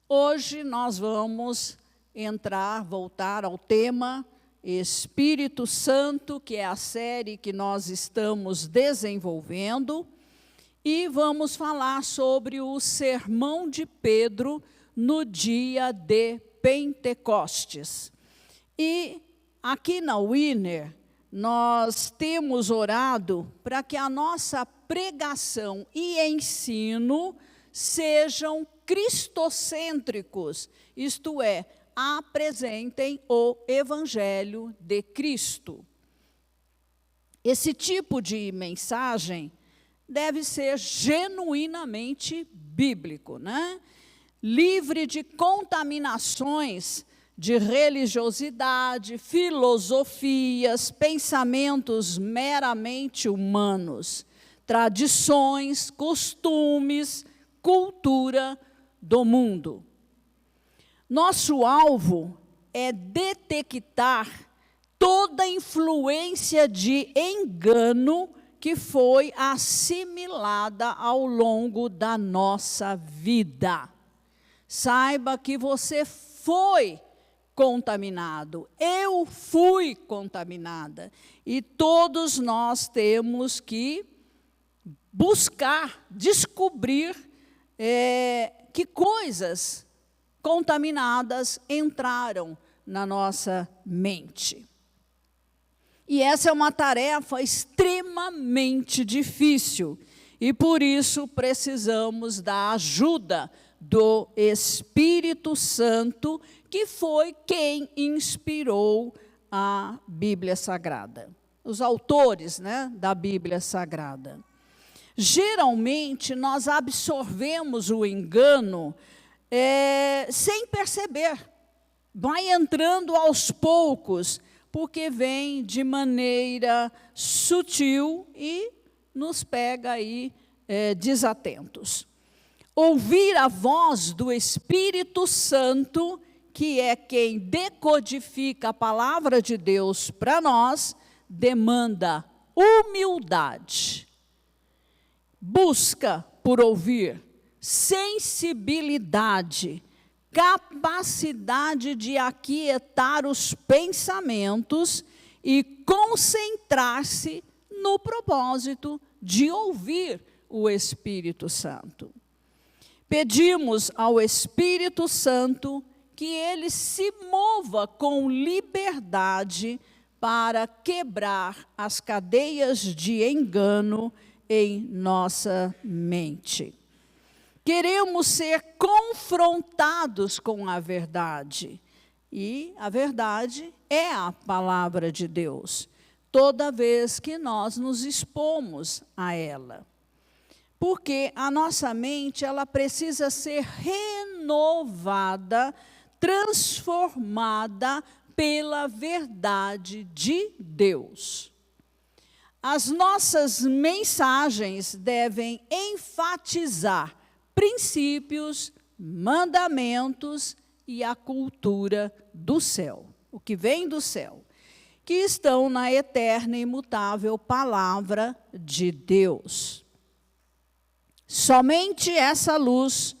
Hoje nós vamos voltar ao tema Espírito Santo, que é a série que nós estamos desenvolvendo, e vamos falar sobre o sermão de Pedro no dia de Pentecostes. E aqui na Winner, nós temos orado para que a nossa pregação e ensino sejam cristocêntricos, isto é, apresentem o Evangelho de Cristo. Esse tipo de mensagem deve ser genuinamente bíblico, né? Livre de contaminações de religiosidade, filosofias, pensamentos meramente humanos, tradições, costumes, cultura do mundo. Nosso alvo é detectar toda influência de engano que foi assimilada ao longo da nossa vida. Saiba que você foi contaminado, eu fui contaminada, e todos nós temos que buscar, descobrir que coisas contaminadas entraram na nossa mente. E essa é uma tarefa extremamente difícil, e por isso precisamos da ajuda do Espírito Santo, que foi quem inspirou a Bíblia Sagrada, os autores, né, da Bíblia Sagrada. Geralmente, nós absorvemos o engano sem perceber. Vai entrando aos poucos, porque vem de maneira sutil e nos pega aí desatentos. Ouvir a voz do Espírito Santo, que é quem decodifica a palavra de Deus para nós, demanda humildade. Busca por ouvir, sensibilidade, capacidade de aquietar os pensamentos e concentrar-se no propósito de ouvir o Espírito Santo. Pedimos ao Espírito Santo que ele se mova com liberdade para quebrar as cadeias de engano em nossa mente. Queremos ser confrontados com a verdade, e a verdade é a palavra de Deus, toda vez que nós nos expomos a ela. Porque a nossa mente, ela precisa ser renovada, transformada pela verdade de Deus. As nossas mensagens devem enfatizar princípios, mandamentos e a cultura do céu, o que vem do céu, que estão na eterna e imutável palavra de Deus. Somente essa luz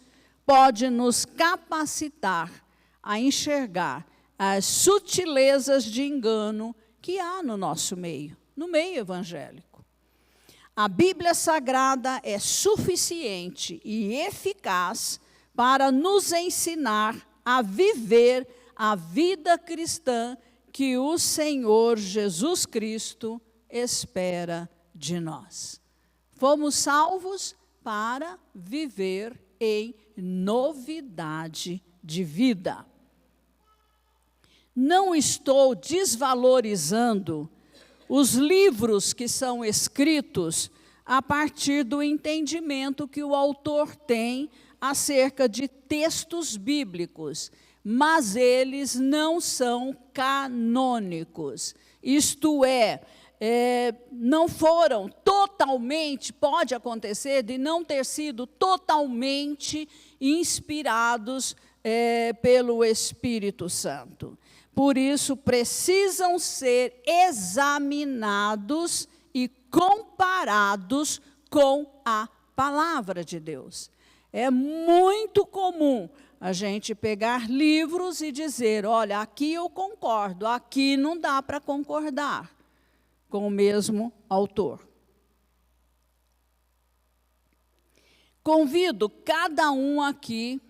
pode nos capacitar a enxergar as sutilezas de engano que há no nosso meio, no meio evangélico. A Bíblia Sagrada é suficiente e eficaz para nos ensinar a viver a vida cristã que o Senhor Jesus Cristo espera de nós. Fomos salvos para viver em novidade de vida. Não estou desvalorizando os livros que são escritos a partir do entendimento que o autor tem acerca de textos bíblicos, mas eles não são canônicos. Isto é, não foram totalmente, pode acontecer de não ter sido totalmente inspirados pelo Espírito Santo. Por isso, precisam ser examinados e comparados com a palavra de Deus. É muito comum a gente pegar livros e dizer, olha, aqui eu concordo, aqui não dá para concordar com o mesmo autor. Convido cada um aqui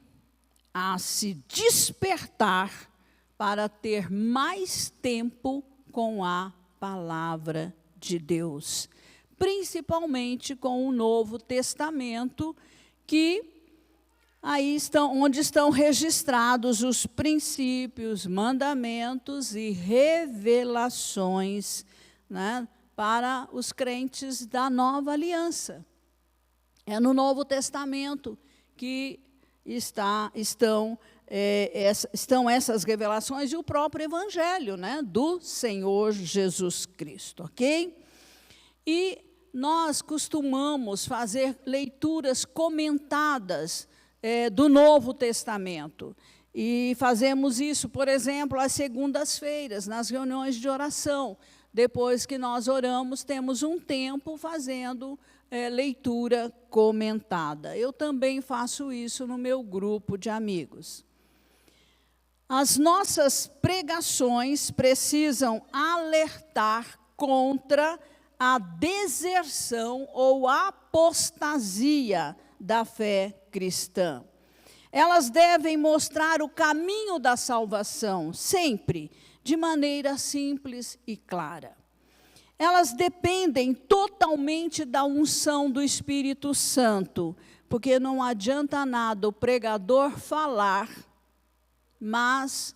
a se despertar para ter mais tempo com a palavra de Deus, principalmente com o Novo Testamento, que aí estão, onde estão registrados os princípios, mandamentos e revelações, né, para os crentes da nova aliança. É no Novo Testamento que estão essas revelações e o próprio Evangelho, né, do Senhor Jesus Cristo, ok? E nós costumamos fazer leituras comentadas do Novo Testamento. E fazemos isso, por exemplo, às segundas-feiras, nas reuniões de oração. Depois que nós oramos, temos um tempo fazendo leitura comentada. Eu também faço isso no meu grupo de amigos. As nossas pregações precisam alertar contra a deserção ou apostasia da fé cristã. Elas devem mostrar o caminho da salvação, sempre, de maneira simples e clara. Elas dependem totalmente da unção do Espírito Santo, porque não adianta nada o pregador falar, mas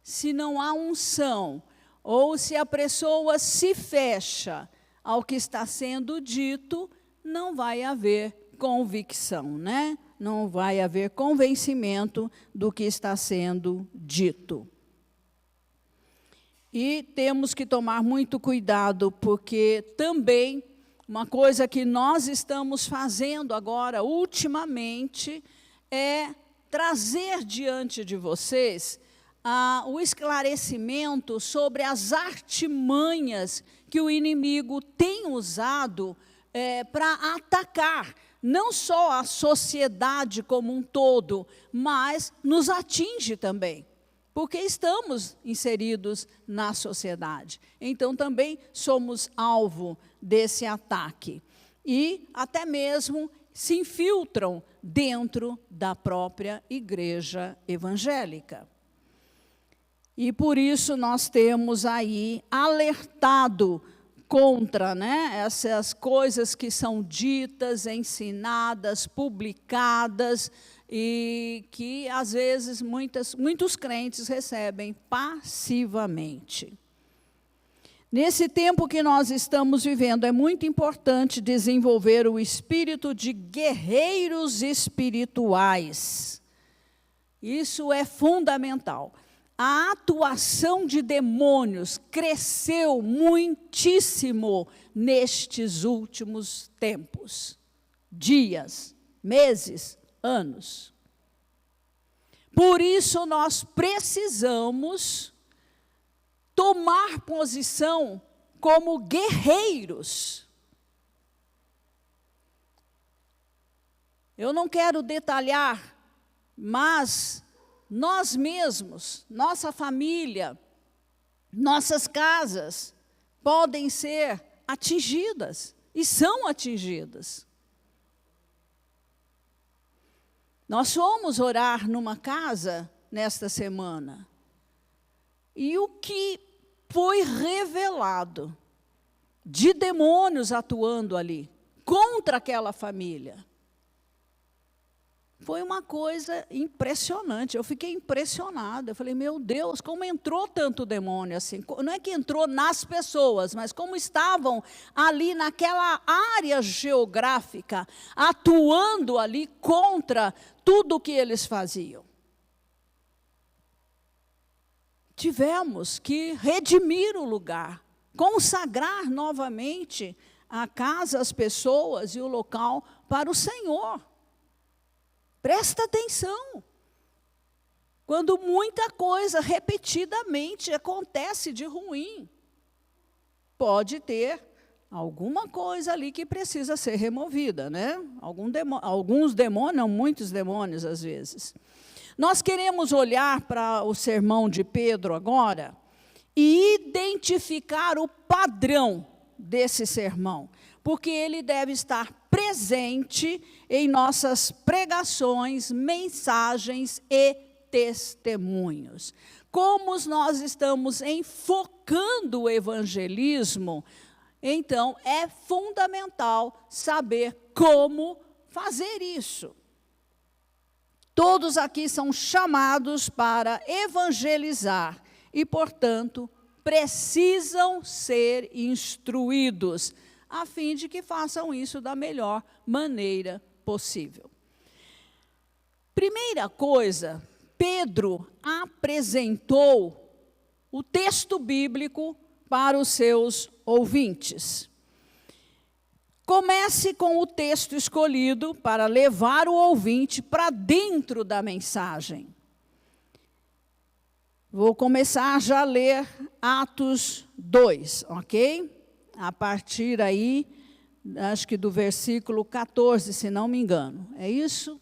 se não há unção, ou se a pessoa se fecha ao que está sendo dito, não vai haver convicção, né? Não vai haver convencimento do que está sendo dito. E temos que tomar muito cuidado, porque também uma coisa que nós estamos fazendo agora, ultimamente, é trazer diante de vocês o esclarecimento sobre as artimanhas que o inimigo tem usado para atacar não só a sociedade como um todo, mas nos atinge também, porque estamos inseridos na sociedade. Então, também somos alvo desse ataque. E até mesmo se infiltram dentro da própria igreja evangélica. E por isso nós temos aí alertado contra, né, essas coisas que são ditas, ensinadas, publicadas, e que, às vezes, muitos crentes recebem passivamente. Nesse tempo que nós estamos vivendo, é muito importante desenvolver o espírito de guerreiros espirituais. Isso é fundamental. A atuação de demônios cresceu muitíssimo nestes últimos tempos, dias, meses, anos. Por isso, nós precisamos tomar posição como guerreiros. Eu não quero detalhar, mas nós mesmos, nossa família, nossas casas podem ser atingidas e são atingidas. Nós fomos orar numa casa nesta semana e o que foi revelado de demônios atuando ali contra aquela família foi uma coisa impressionante. Eu fiquei impressionada. Eu falei, meu Deus, como entrou tanto demônio assim? Não é que entrou nas pessoas, mas como estavam ali naquela área geográfica, atuando ali contra tudo o que eles faziam. Tivemos que redimir o lugar, consagrar novamente a casa, as pessoas e o local para o Senhor. Presta atenção. Quando muita coisa repetidamente acontece de ruim, pode ter alguma coisa ali que precisa ser removida, né? Alguns demônios, não, muitos demônios às vezes. Nós queremos olhar para o sermão de Pedro agora e identificar o padrão desse sermão, porque ele deve estar presente em nossas pregações, mensagens e testemunhos. Como nós estamos enfocando o evangelismo, então é fundamental saber como fazer isso. Todos aqui são chamados para evangelizar e, portanto, precisam ser instruídos, a fim de que façam isso da melhor maneira possível. Primeira coisa, Pedro apresentou o texto bíblico para os seus ouvintes. Comece com o texto escolhido para levar o ouvinte para dentro da mensagem. Vou começar já a ler Atos 2, ok? A partir aí, acho que do versículo 14, se não me engano. É isso?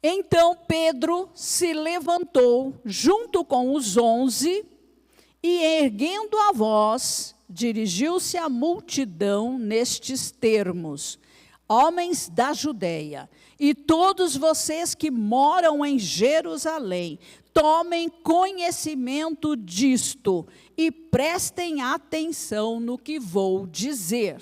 Então Pedro se levantou junto com os 11 e, erguendo a voz, dirigiu-se à multidão nestes termos: homens da Judeia, e todos vocês que moram em Jerusalém, tomem conhecimento disto e prestem atenção no que vou dizer.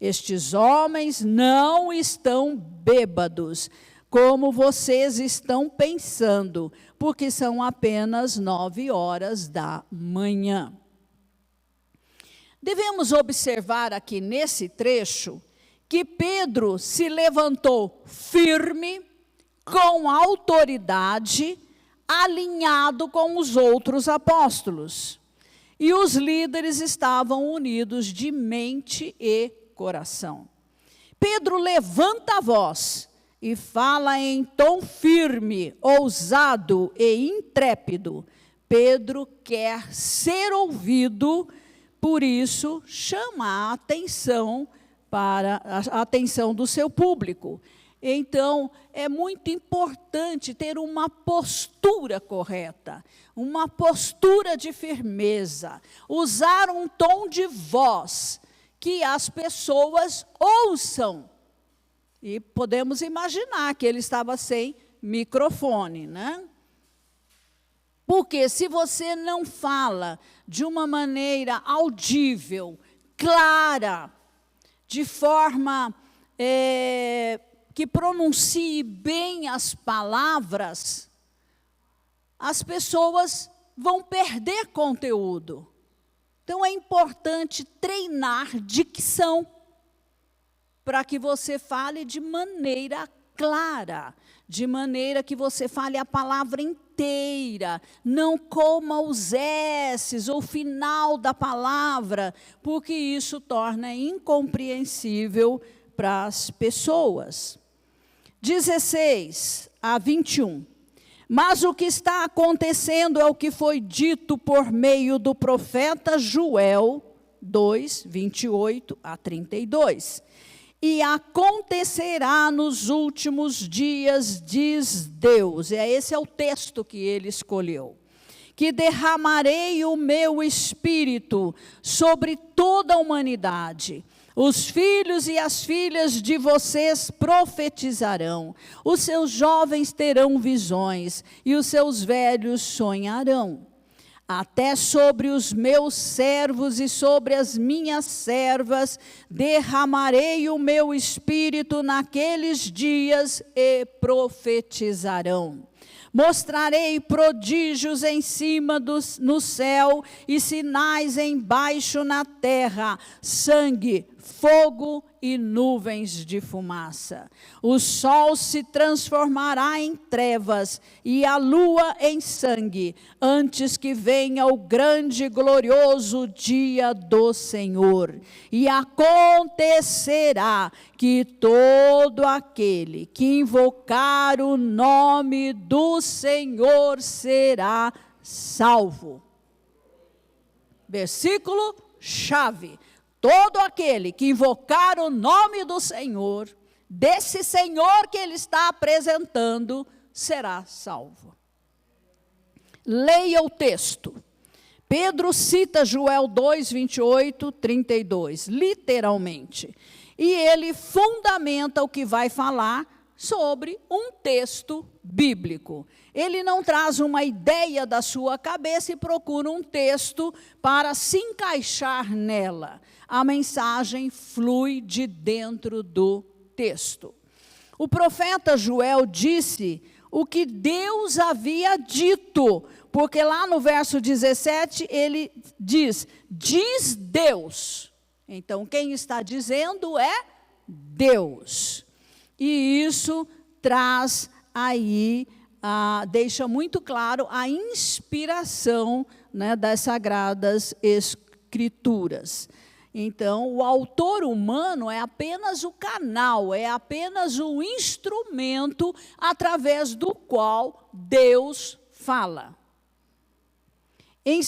Estes homens não estão bêbados, como vocês estão pensando, porque são apenas 9 horas da manhã. Devemos observar aqui nesse trecho que Pedro se levantou firme, com autoridade, alinhado com os outros apóstolos. E os líderes estavam unidos de mente e coração. Pedro levanta a voz e fala em tom firme, ousado e intrépido. Pedro quer ser ouvido, por isso chama a atenção para a atenção do seu público. Então, é muito importante ter uma postura correta, uma postura de firmeza, usar um tom de voz que as pessoas ouçam. E podemos imaginar que ele estava sem microfone, né? Porque se você não fala de uma maneira audível, clara, de forma que pronuncie bem as palavras, as pessoas vão perder conteúdo. Então é importante treinar dicção, para que você fale de maneira clara, de maneira que você fale a palavra inteira, não coma os S's, ou final da palavra, porque isso torna incompreensível para as pessoas. 16 a 21. Mas o que está acontecendo é o que foi dito por meio do profeta Joel 2, 28 a 32. E acontecerá nos últimos dias, diz Deus, esse é o texto que ele escolheu, que derramarei o meu espírito sobre toda a humanidade. Os filhos e as filhas de vocês profetizarão, os seus jovens terão visões e os seus velhos sonharão. Até sobre os meus servos e sobre as minhas servas derramarei o meu espírito naqueles dias e profetizarão. Mostrarei prodígios em cima no céu e sinais embaixo na terra, sangue, fogo e nuvens de fumaça. O sol se transformará em trevas e a lua em sangue, antes que venha o grande e glorioso dia do Senhor. E acontecerá que todo aquele que invocar o nome do Senhor será salvo. Versículo chave. Todo aquele que invocar o nome do Senhor, desse Senhor que ele está apresentando, será salvo. Leia o texto. Pedro cita Joel 2, 28, 32, literalmente. E ele fundamenta o que vai falar sobre um texto bíblico. Ele não traz uma ideia da sua cabeça e procura um texto para se encaixar nela. A mensagem flui de dentro do texto. O profeta Joel disse o que Deus havia dito, porque lá no verso 17 ele diz Deus. Então quem está dizendo é Deus. E isso traz aí, deixa muito claro a inspiração, né, das Sagradas Escrituras. Então, o autor humano é apenas o canal, é apenas o instrumento através do qual Deus fala. Em 2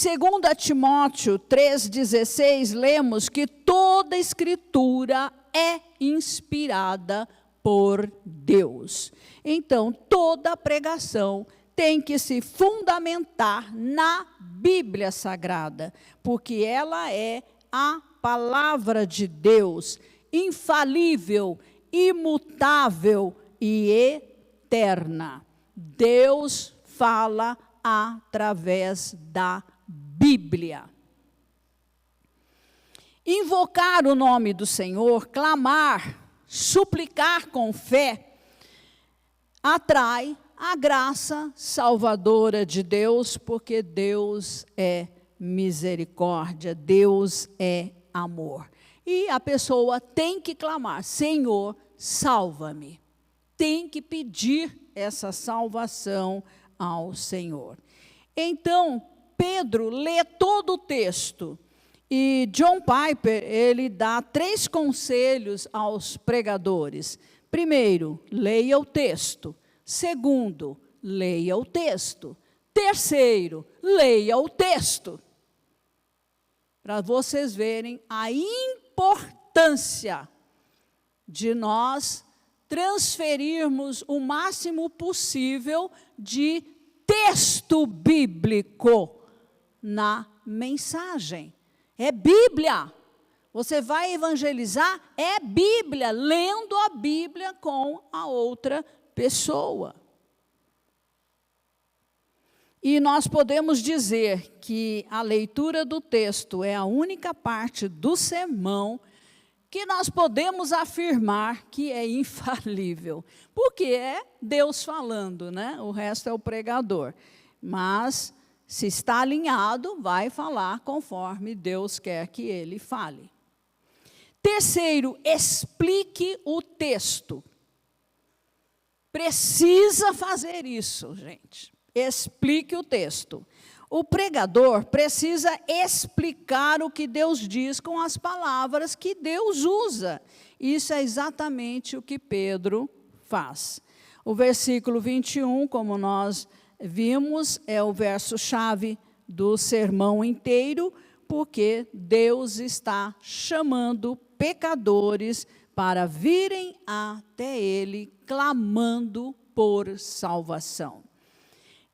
Timóteo 3,16, lemos que toda Escritura é inspirada por Deus. Então, toda pregação tem que se fundamentar na Bíblia Sagrada, porque ela é a palavra de Deus, infalível, imutável e eterna. Deus fala através da Bíblia. Invocar o nome do Senhor, clamar, suplicar com fé, atrai a graça salvadora de Deus, porque Deus é misericórdia, Deus é amor. E a pessoa tem que clamar, Senhor, salva-me. Tem que pedir essa salvação ao Senhor. Então, Pedro lê todo o texto. E John Piper, ele dá 3 conselhos aos pregadores. Primeiro, leia o texto. Segundo, leia o texto. Terceiro, leia o texto. Para vocês verem a importância de nós transferirmos o máximo possível de texto bíblico na mensagem. É Bíblia. Você vai evangelizar, é Bíblia, lendo a Bíblia com a outra pessoa. E nós podemos dizer que a leitura do texto é a única parte do sermão que nós podemos afirmar que é infalível. Porque é Deus falando, né? O resto é o pregador. Mas, se está alinhado, vai falar conforme Deus quer que ele fale. Terceiro, explique o texto. Precisa fazer isso, gente. Explique o texto. O pregador precisa explicar o que Deus diz com as palavras que Deus usa. Isso é exatamente o que Pedro faz. O versículo 21, como nós vimos, é o verso-chave do sermão inteiro, porque Deus está chamando pecadores para virem até Ele, clamando por salvação.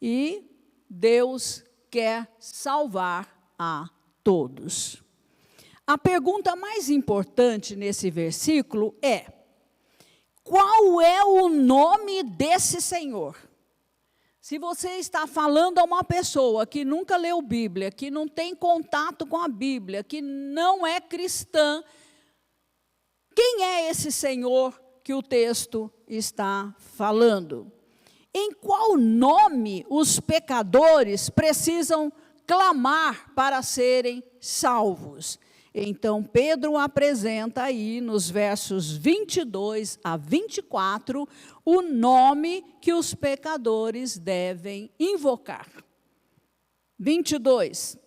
E Deus quer salvar a todos. A pergunta mais importante nesse versículo é: qual é o nome desse Senhor? Se você está falando a uma pessoa que nunca leu Bíblia, que não tem contato com a Bíblia, que não é cristã, quem é esse Senhor que o texto está falando? Em qual nome os pecadores precisam clamar para serem salvos? Então, Pedro apresenta aí, nos versos 22 a 24, o nome que os pecadores devem invocar. 22.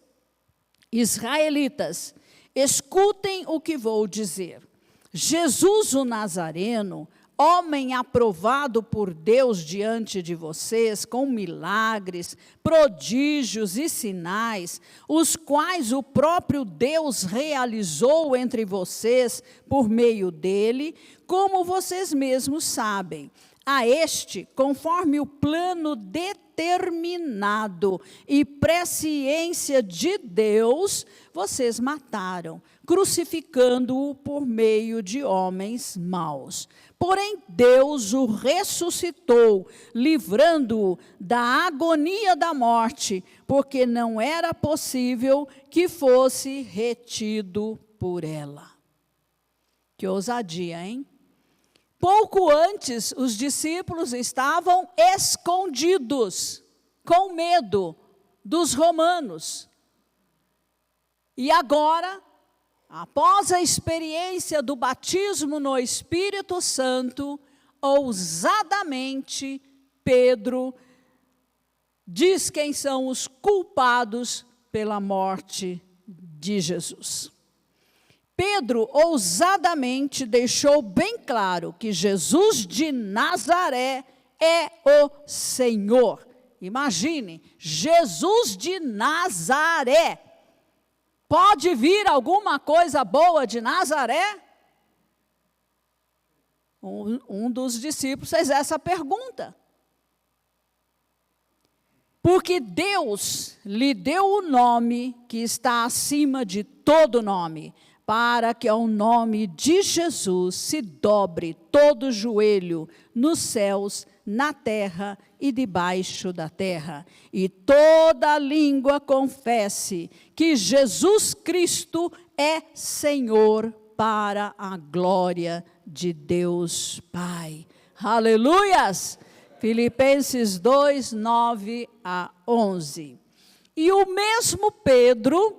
Israelitas, escutem o que vou dizer. Jesus o Nazareno, homem aprovado por Deus diante de vocês, com milagres, prodígios e sinais, os quais o próprio Deus realizou entre vocês por meio dele, como vocês mesmos sabem. A este, conforme o plano determinado e presciência de Deus, vocês mataram, crucificando-o por meio de homens maus. Porém, Deus o ressuscitou, livrando-o da agonia da morte, porque não era possível que fosse retido por ela. Que ousadia, hein? Pouco antes, os discípulos estavam escondidos, com medo dos romanos. E agora, após a experiência do batismo no Espírito Santo, ousadamente, Pedro diz quem são os culpados pela morte de Jesus. Pedro ousadamente deixou bem claro que Jesus de Nazaré é o Senhor. Imagine, Jesus de Nazaré. Pode vir alguma coisa boa de Nazaré? Um dos discípulos fez essa pergunta. Porque Deus lhe deu o nome que está acima de todo nome, para que ao nome de Jesus se dobre todo joelho nos céus, na terra e debaixo da terra, e toda língua confesse que Jesus Cristo é Senhor, para a glória de Deus Pai. Aleluias! Filipenses 2, 9 a 11. E o mesmo Pedro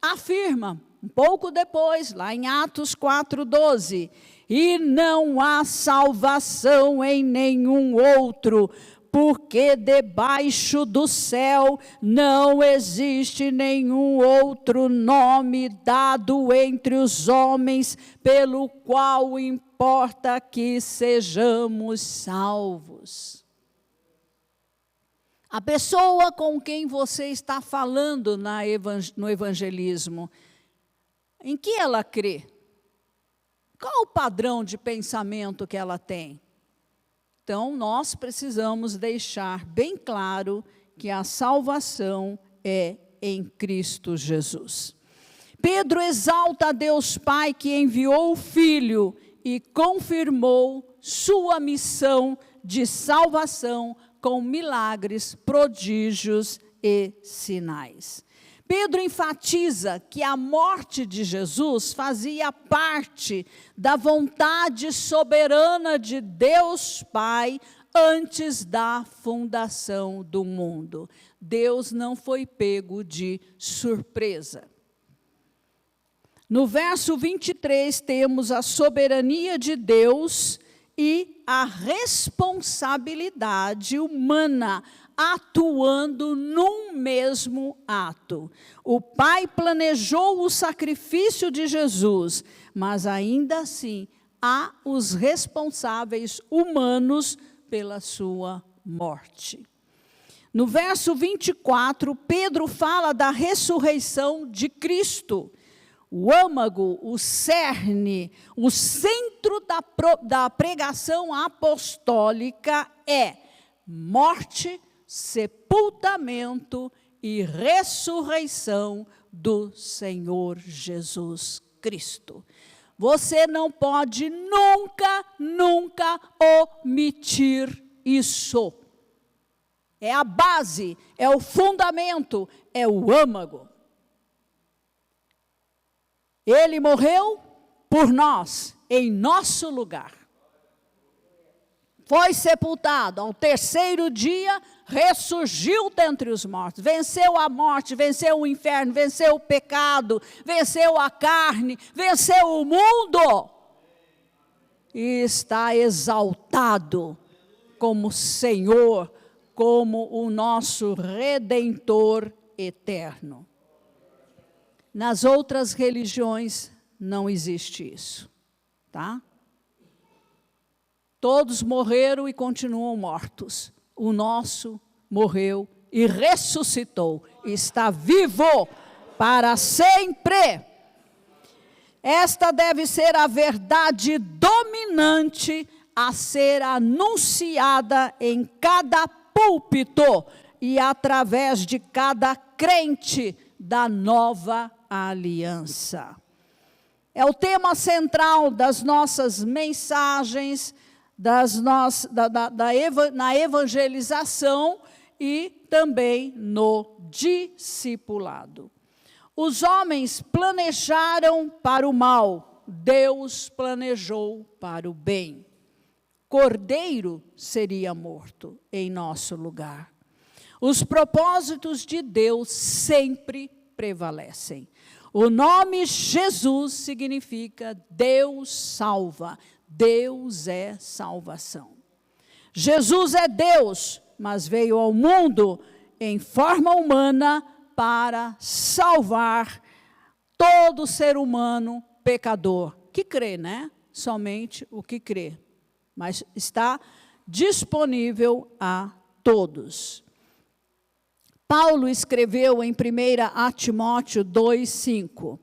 afirma, um pouco depois, lá em Atos 4:12, e não há salvação em nenhum outro, porque debaixo do céu não existe nenhum outro nome dado entre os homens, pelo qual importa que sejamos salvos. A pessoa com quem você está falando no evangelismo, em que ela crê? Qual o padrão de pensamento que ela tem? Então, nós precisamos deixar bem claro que a salvação é em Cristo Jesus. Pedro exalta a Deus Pai que enviou o Filho e confirmou sua missão de salvação com milagres, prodígios e sinais. Pedro enfatiza que a morte de Jesus fazia parte da vontade soberana de Deus Pai antes da fundação do mundo. Deus não foi pego de surpresa. No verso 23 temos a soberania de Deus e a responsabilidade humana atuando num mesmo ato. O Pai planejou o sacrifício de Jesus, mas ainda assim há os responsáveis humanos pela sua morte. No verso 24, Pedro fala da ressurreição de Cristo. O âmago, o cerne, o centro da pregação apostólica é morte, sepultamento e ressurreição do Senhor Jesus Cristo. Você não pode nunca omitir isso. É a base, é o fundamento, é o âmago. Ele morreu por nós, em nosso lugar. Foi sepultado, ao terceiro dia ressurgiu dentre os mortos, venceu a morte, venceu o inferno, venceu o pecado, venceu a carne, venceu o mundo. E está exaltado como Senhor, como o nosso Redentor eterno. Nas outras religiões não existe isso, tá? Todos morreram e continuam mortos. O nosso morreu e ressuscitou, está vivo para sempre. Esta deve ser a verdade dominante a ser anunciada em cada púlpito e através de cada crente da nova aliança. É o tema central das nossas mensagens, na evangelização e também no discipulado. Os homens planejaram para o mal, Deus planejou para o bem. Cordeiro seria morto em nosso lugar. Os propósitos de Deus sempre prevalecem. O nome Jesus significa Deus salva, Deus é salvação. Jesus é Deus, mas veio ao mundo em forma humana para salvar todo ser humano pecador, que crê, né? Somente o que crê, mas está disponível a todos. Paulo escreveu em 1 Timóteo 2,5,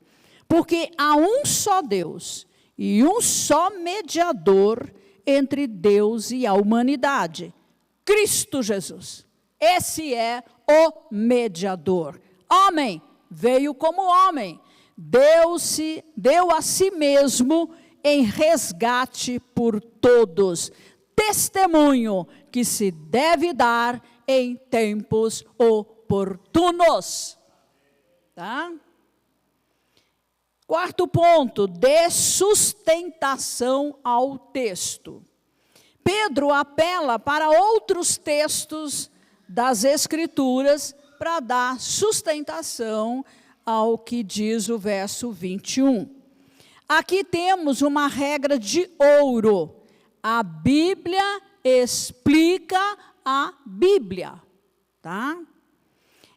porque há um só Deus e um só mediador entre Deus e a humanidade, Cristo Jesus. Esse é o mediador. Homem, veio como homem, deu a si mesmo em resgate por todos, testemunho que se deve dar em tempos oportunos. Tá? Quarto ponto, dê sustentação ao texto. Pedro apela para outros textos das Escrituras para dar sustentação ao que diz o verso 21. Aqui temos uma regra de ouro. A Bíblia explica a Bíblia, tá?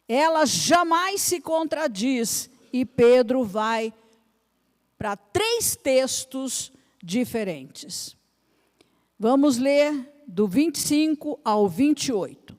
Ela jamais se contradiz e Pedro vai para 3 textos diferentes. Vamos ler do 25 ao 28.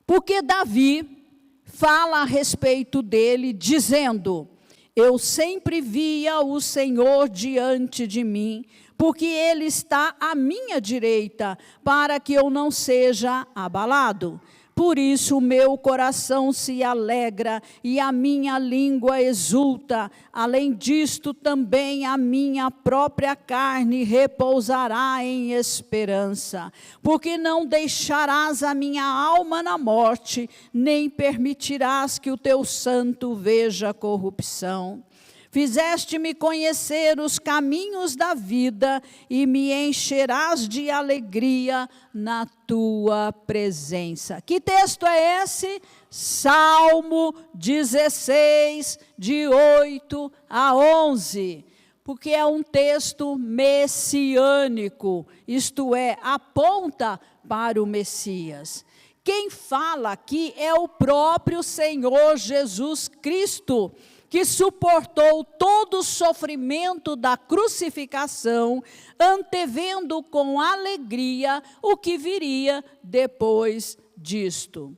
Porque Davi fala a respeito dele, dizendo: eu sempre via o Senhor diante de mim, porque Ele está à minha direita, para que eu não seja abalado. Por isso o meu coração se alegra e a minha língua exulta. Além disto, também a minha própria carne repousará em esperança. Porque não deixarás a minha alma na morte, nem permitirás que o teu santo veja corrupção. Fizeste-me conhecer os caminhos da vida e me encherás de alegria na tua presença. Que texto é esse? Salmo 16, de 8 a 11. Porque é um texto messiânico, isto é, aponta para o Messias. Quem fala aqui é o próprio Senhor Jesus Cristo, que suportou todo o sofrimento da crucificação, antevendo com alegria o que viria depois disto.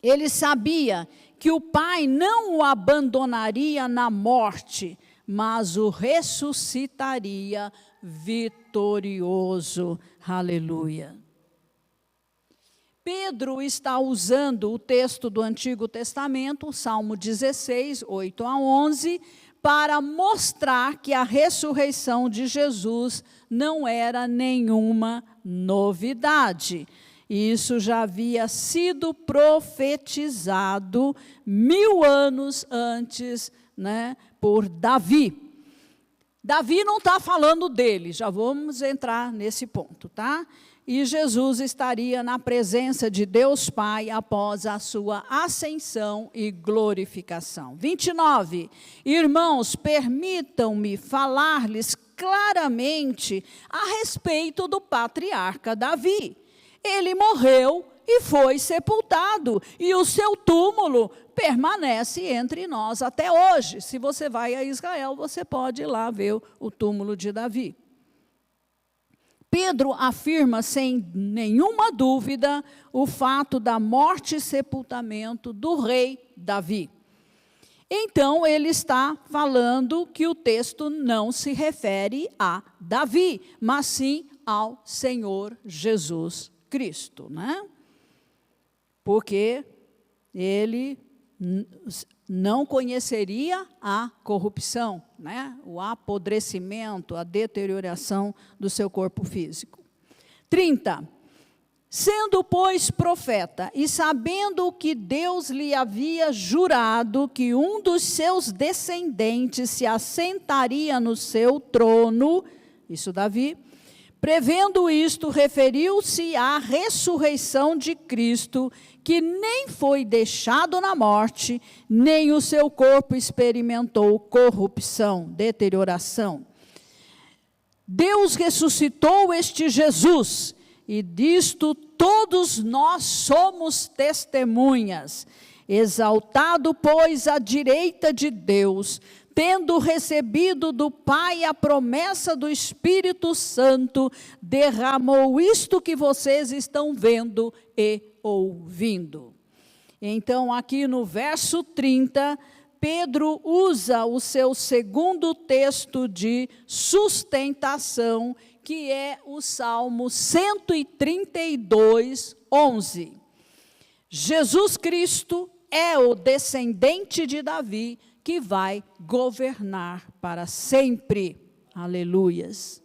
Ele sabia que o Pai não o abandonaria na morte, mas o ressuscitaria vitorioso. Aleluia. Pedro está usando o texto do Antigo Testamento, o Salmo 16, 8 a 11, para mostrar que a ressurreição de Jesus não era nenhuma novidade. Isso já havia sido profetizado 1000 anos antes, né, por Davi. Davi não está falando dele, já vamos entrar nesse ponto, tá? E Jesus estaria na presença de Deus Pai após a sua ascensão e glorificação. 29. Irmãos, permitam-me falar-lhes claramente a respeito do patriarca Davi. Ele morreu e foi sepultado, e o seu túmulo permanece entre nós até hoje. Se você vai a Israel, você pode ir lá ver o túmulo de Davi. Pedro afirma sem nenhuma dúvida o fato da morte e sepultamento do rei Davi. Então, ele está falando que o texto não se refere a Davi, mas sim ao Senhor Jesus Cristo, né? Porque ele não conheceria a corrupção, né? O apodrecimento, a deterioração do seu corpo físico. 30. Sendo, pois, profeta, e sabendo que Deus lhe havia jurado que um dos seus descendentes se assentaria no seu trono, isso Davi, prevendo isto, referiu-se à ressurreição de Cristo, que nem foi deixado na morte, nem o seu corpo experimentou corrupção, deterioração. Deus ressuscitou este Jesus, e disto todos nós somos testemunhas. Exaltado, pois, à direita de Deus, tendo recebido do Pai a promessa do Espírito Santo, derramou isto que vocês estão vendo e ouvindo. Então, aqui no verso 30, Pedro usa o seu segundo texto de sustentação, que é o Salmo 132, 11. Jesus Cristo é o descendente de Davi, que vai governar para sempre. Aleluias.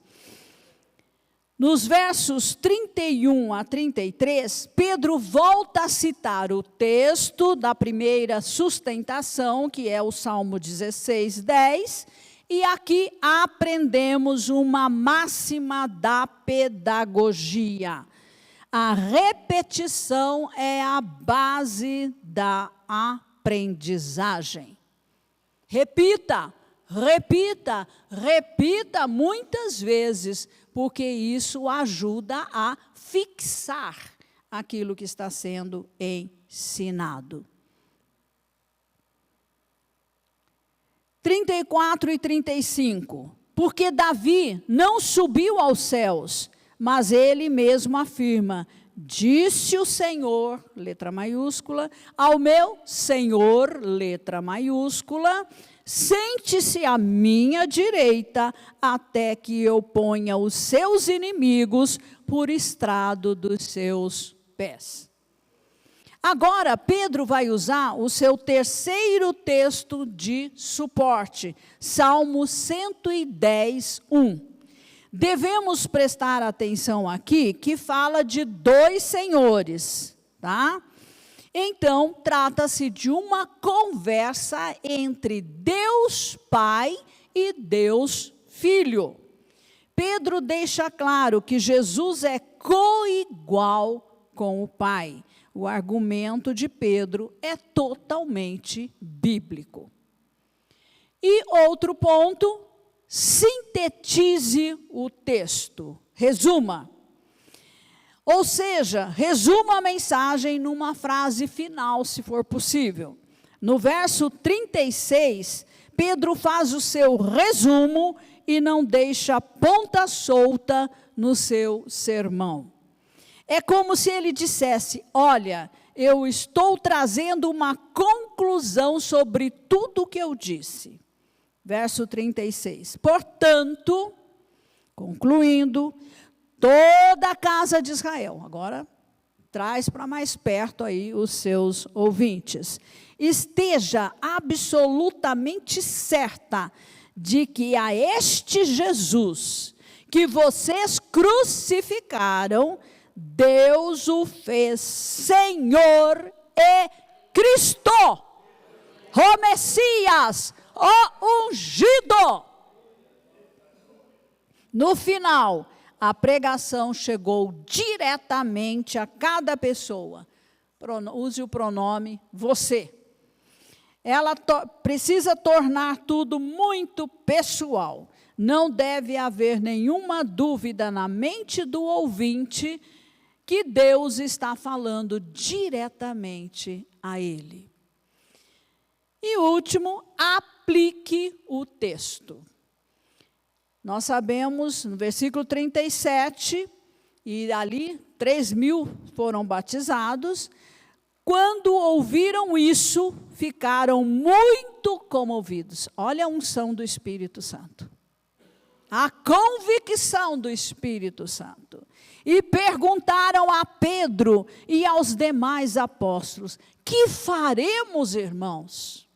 Nos versos 31 a 33, Pedro volta a citar o texto da primeira sustentação, que é o Salmo 16, 10, e aqui aprendemos uma máxima da pedagogia. A repetição é a base da aprendizagem. Repita, repita, repita muitas vezes, porque isso ajuda a fixar aquilo que está sendo ensinado. 34 e 35. Porque Davi não subiu aos céus, mas ele mesmo afirma: disse o Senhor, letra maiúscula, ao meu Senhor, letra maiúscula, sente-se à minha direita, até que eu ponha os seus inimigos por estrado dos seus pés. Agora, Pedro vai usar o seu terceiro texto de suporte, Salmo 110, 1. Devemos prestar atenção aqui, que fala de dois senhores, tá? Então, trata-se de uma conversa entre Deus Pai e Deus Filho. Pedro deixa claro que Jesus é coigual com o Pai. O argumento de Pedro é totalmente bíblico. E outro ponto, sintetize o texto, resuma. Ou seja, resuma a mensagem numa frase final, se for possível. No verso 36, Pedro faz o seu resumo e não deixa ponta solta no seu sermão. É como se ele dissesse: olha, eu estou trazendo uma conclusão sobre tudo o que eu disse. Verso 36. Portanto, concluindo, toda a casa de Israel, agora traz para mais perto aí os seus ouvintes, esteja absolutamente certa de que a este Jesus que vocês crucificaram, Deus o fez Senhor e Cristo, o Messias, o ungido. No final, a pregação chegou diretamente a cada pessoa. Use o pronome você. Ela precisa tornar tudo muito pessoal. Não deve haver nenhuma dúvida na mente do ouvinte que Deus está falando diretamente a ele. E último, aplique o texto. Nós sabemos, no versículo 37, e ali 3.000 foram batizados, Quando ouviram isso, ficaram muito comovidos. Olha a unção do Espírito Santo. A convicção do Espírito Santo. E perguntaram a Pedro e aos demais apóstolos: que faremos, irmãos?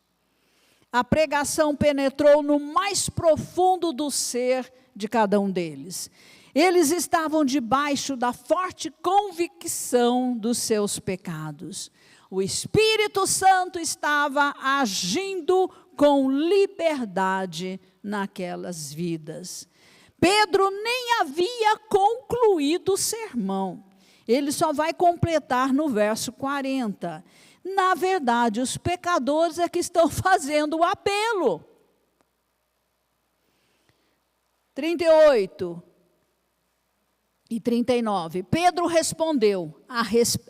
A pregação penetrou no mais profundo do ser de cada um deles. Eles estavam debaixo da forte convicção dos seus pecados. O Espírito Santo estava agindo com liberdade naquelas vidas. Pedro nem havia concluído o sermão. Ele só vai completar no verso 40. Na verdade, os pecadores é que estão fazendo o apelo. 38 e 39. Pedro respondeu: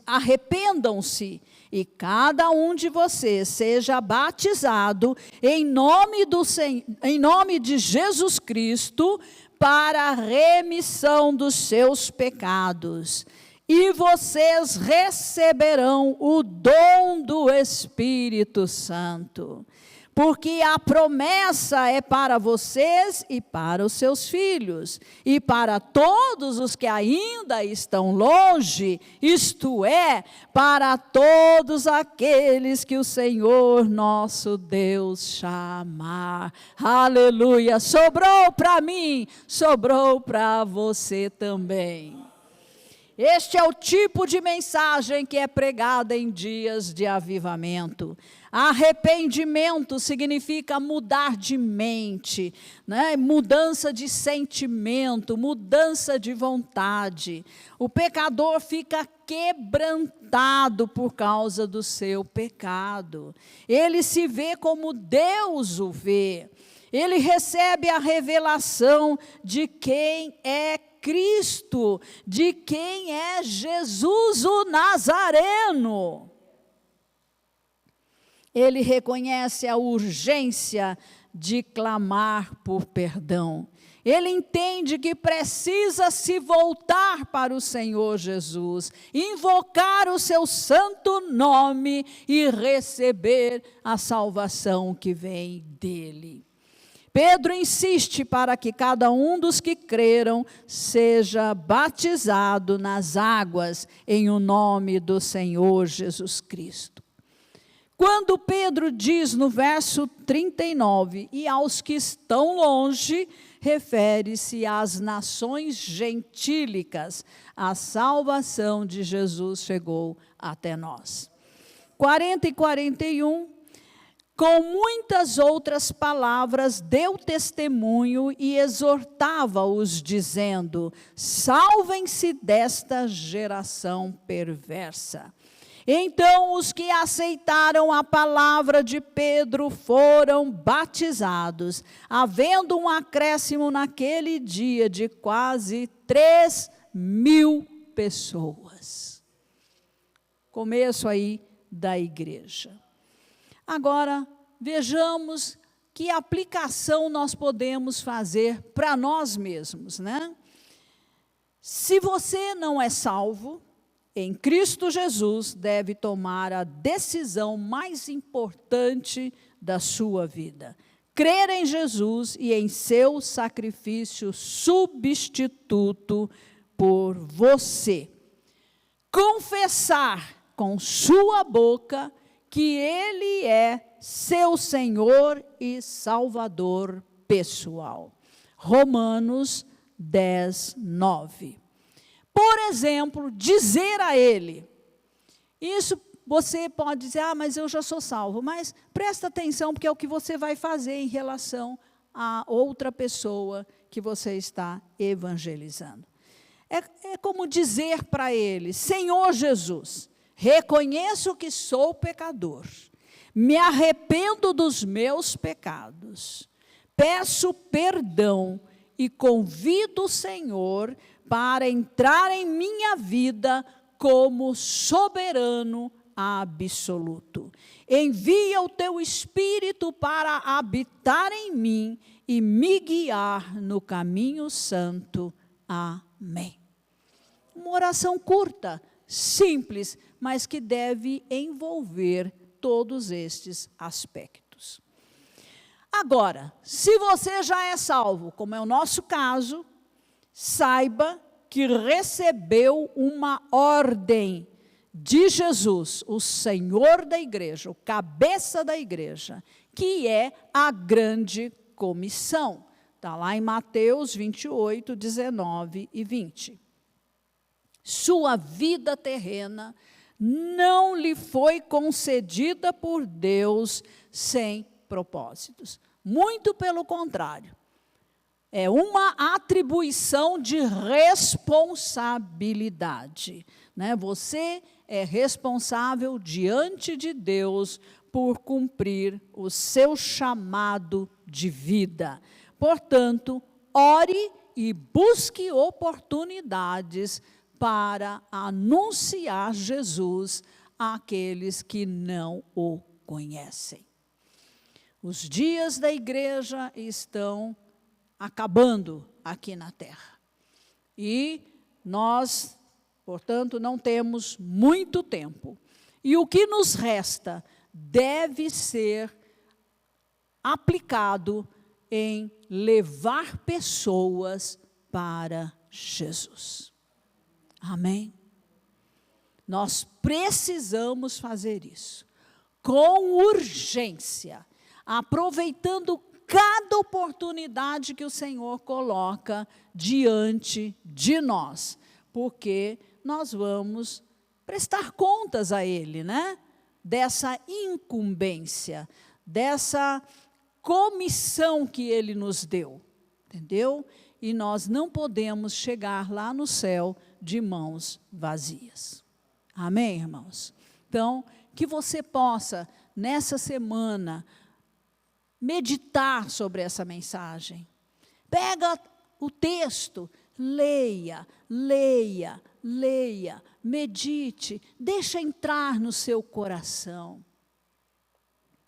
arrependam-se e cada um de vocês seja batizado em nome de Jesus Cristo para a remissão dos seus pecados. E vocês receberão o dom do Espírito Santo. Porque a promessa é para vocês e para os seus filhos, e para todos os que ainda estão longe, isto é, para todos aqueles que o Senhor nosso Deus chamar. Aleluia! Sobrou para mim, sobrou para você também. Este é o tipo de mensagem que é pregada em dias de avivamento. Arrependimento significa mudar de mente, né? Mudança de sentimento, mudança de vontade. O pecador fica quebrantado por causa do seu pecado. Ele se vê como Deus o vê. Ele recebe a revelação de quem é Cristo, de quem é Jesus o Nazareno. Ele reconhece a urgência de clamar por perdão. Ele entende que precisa se voltar para o Senhor Jesus, invocar o seu santo nome e receber a salvação que vem dele. Pedro insiste para que cada um dos que creram seja batizado nas águas em o nome do Senhor Jesus Cristo. Quando Pedro diz no verso 39, e aos que estão longe, refere-se às nações gentílicas. A salvação de Jesus chegou até nós. 40 e 41. Com muitas outras palavras, deu testemunho e exortava-os, dizendo: salvem-se desta geração perversa. Então, os que aceitaram a palavra de Pedro foram batizados, havendo um acréscimo naquele dia de quase 3.000 pessoas. Começo aí da igreja. Agora, vejamos que aplicação nós podemos fazer para nós mesmos, né? Se você não é salvo, em Cristo Jesus deve tomar a decisão mais importante da sua vida. Crer em Jesus e em seu sacrifício substituto por você. Confessar com sua boca que Ele é seu Senhor e Salvador pessoal. Romanos 10, 9. Por exemplo, dizer a Ele, isso você pode dizer: mas eu já sou salvo, mas presta atenção, porque é o que você vai fazer em relação a outra pessoa que você está evangelizando. É como dizer para Ele: Senhor Jesus, reconheço que sou pecador, me arrependo dos meus pecados, peço perdão e convido o Senhor para entrar em minha vida como soberano absoluto. Envia o teu Espírito para habitar em mim e me guiar no caminho santo. Amém. Uma oração curta, simples, mas que deve envolver todos estes aspectos. Agora, se você já é salvo, como é o nosso caso, saiba que recebeu uma ordem de Jesus, o Senhor da igreja, o cabeça da igreja, que é a grande comissão. Está lá em Mateus 28, 19 e 20. Sua vida terrena não lhe foi concedida por Deus sem propósitos. Muito pelo contrário. É uma atribuição de responsabilidade, né? Você é responsável diante de Deus por cumprir o seu chamado de vida. Portanto, ore e busque oportunidades para anunciar Jesus àqueles que não o conhecem. Os dias da igreja estão acabando aqui na terra. E nós, portanto, não temos muito tempo. E o que nos resta deve ser aplicado em levar pessoas para Jesus. Amém? Nós precisamos fazer isso com urgência, aproveitando cada oportunidade que o Senhor coloca diante de nós, porque nós vamos prestar contas a Ele, né? Dessa incumbência, dessa comissão que Ele nos deu, entendeu? E nós não podemos chegar lá no céu de mãos vazias. Amém, irmãos? Então, que você possa, nessa semana, meditar sobre essa mensagem. Pega o texto, leia, leia, leia, medite, deixa entrar no seu coração.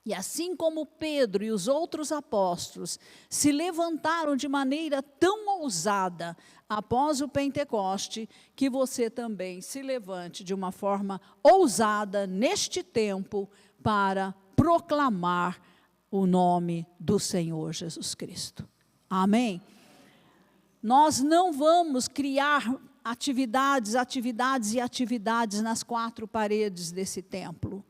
E assim como Pedro e os outros apóstolos se levantaram de maneira tão ousada após o Pentecoste, que você também se levante de uma forma ousada neste tempo para proclamar o nome do Senhor Jesus Cristo. Amém? Nós não vamos criar atividades nas quatro paredes desse templo.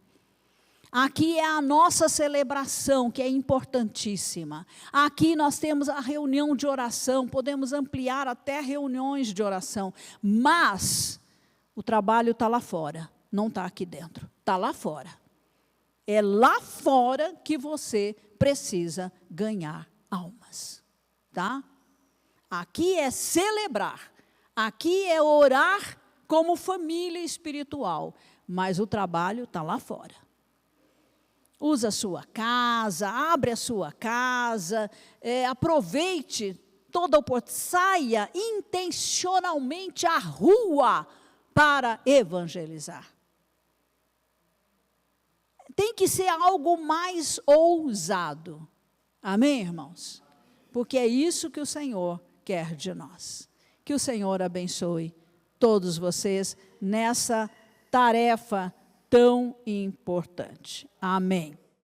Aqui é a nossa celebração, que é importantíssima. Aqui nós temos a reunião de oração, podemos ampliar até reuniões de oração, mas o trabalho está lá fora, não está aqui dentro, está lá fora. É lá fora que você precisa ganhar almas, tá? Aqui é celebrar, aqui é orar como família espiritual, mas o trabalho está lá fora. Usa a sua casa, abre a sua casa, aproveite toda a oportunidade, saia intencionalmente à rua para evangelizar. Tem que ser algo mais ousado. Amém, irmãos? Porque é isso que o Senhor quer de nós. Que o Senhor abençoe todos vocês nessa tarefa tão importante. Amém.